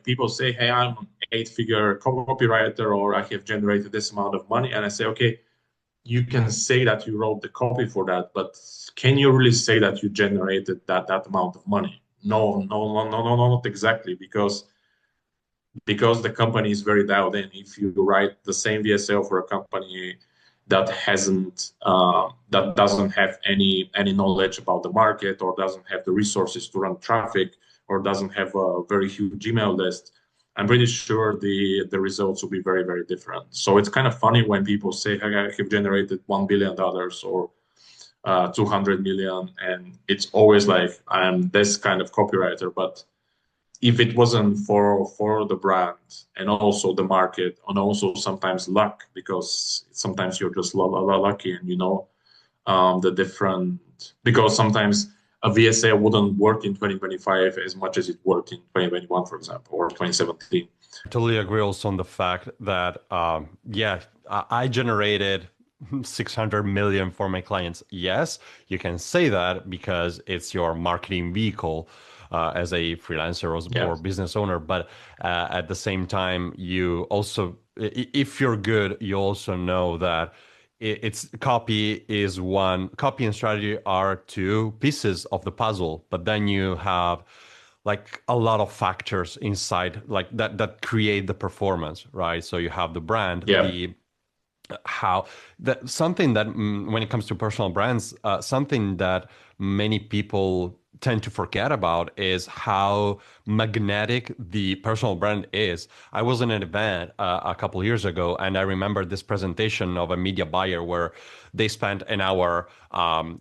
people say, hey, I'm an eight-figure copywriter, or I have generated this amount of money, and I say, okay, you can say that you wrote the copy for that, but can you really say that you generated that amount of money? No, no, no, no, no, no, not exactly, because the company is very dialed in. If you write the same VSL for a company that hasn't that doesn't have any knowledge about the market, or doesn't have the resources to run traffic, or doesn't have a very huge email list, I'm pretty sure the results will be very, very different. So it's kind of funny when people say, hey, I have generated $1 billion or 200 million, and it's always like I'm this kind of copywriter. But if it wasn't for the brand, and also the market, and also sometimes luck, because sometimes you're just lucky, and the different, because sometimes a VSA wouldn't work in 2025 as much as it worked in 2021, for example, or 2017. I totally agree also on the fact that, yeah, I generated 600 million for my clients. Yes, you can say that because it's your marketing vehicle as a freelancer or business owner. But at the same time, you also, if you're good, you also know that it's copy and strategy are two pieces of the puzzle, but then you have like a lot of factors inside like that create the performance, right? So you have the brand, the how that something that when it comes to personal brands, something that many people tend to forget about is how magnetic the personal brand is. I was in an event a couple of years ago, and I remember this presentation of a media buyer where they spent an hour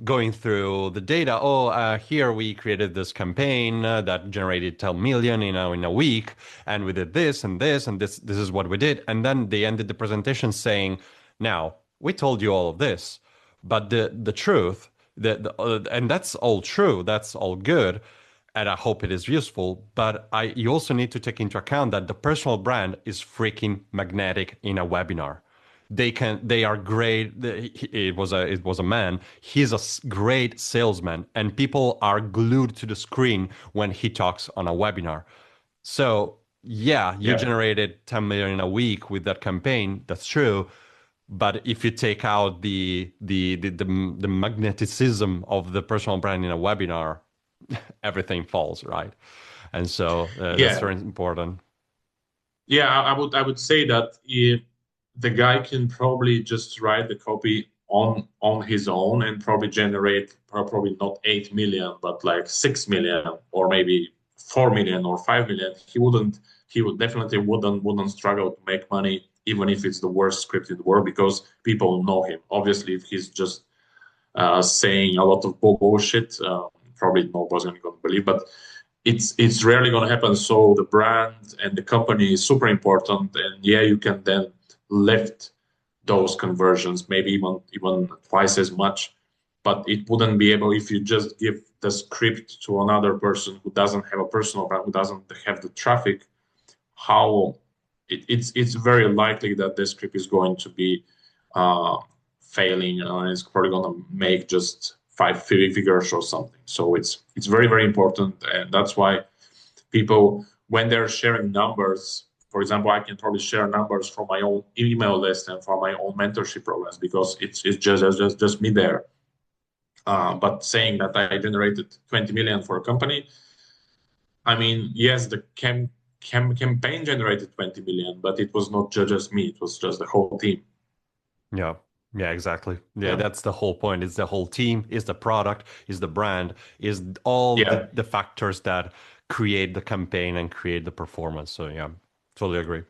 going through the data. Here we created this campaign that generated 10 million in a week, and we did this and this and this. This is what we did, and then they ended the presentation saying, "Now we told you all of this, but the truth." And that's all true. That's all good. And I hope it is useful. But you also need to take into account that the personal brand is freaking magnetic in a webinar. They are great. It was a man. He's a great salesman, and people are glued to the screen when he talks on a webinar. So yeah, you generated 10 million in a week with that campaign. That's true. But if you take out the magneticism of the personal brand in a webinar, everything falls, right? And so that's very important. Yeah, I would say that if the guy can probably just write the copy on his own and probably generate probably not 8 million, but like 6 million, or maybe 4 million or 5 million, he would definitely wouldn't struggle to make money, even if it's the worst script in the world, because people know him. Obviously, if he's just saying a lot of bullshit, probably nobody's going to believe. But it's rarely going to happen. So the brand and the company is super important, and you can then lift those conversions, maybe even twice as much. But it wouldn't be able if you just give the script to another person who doesn't have a personal brand, who doesn't have the traffic. It's very likely that this script is going to be failing, and it's probably going to make just 5 figures or something. So it's very, very important, and that's why people, when they're sharing numbers, for example, I can probably share numbers from my own email list and from my own mentorship programs, because it's just me there. But saying that I generated 20 million for a company, I mean, yes, the campaign generated 20 million, but it was not just me, it was just the whole team. Yeah, exactly. Yeah, that's the whole point. It's the whole team, is the product, is the brand, is all the factors that create the campaign and create the performance. So yeah, totally agree.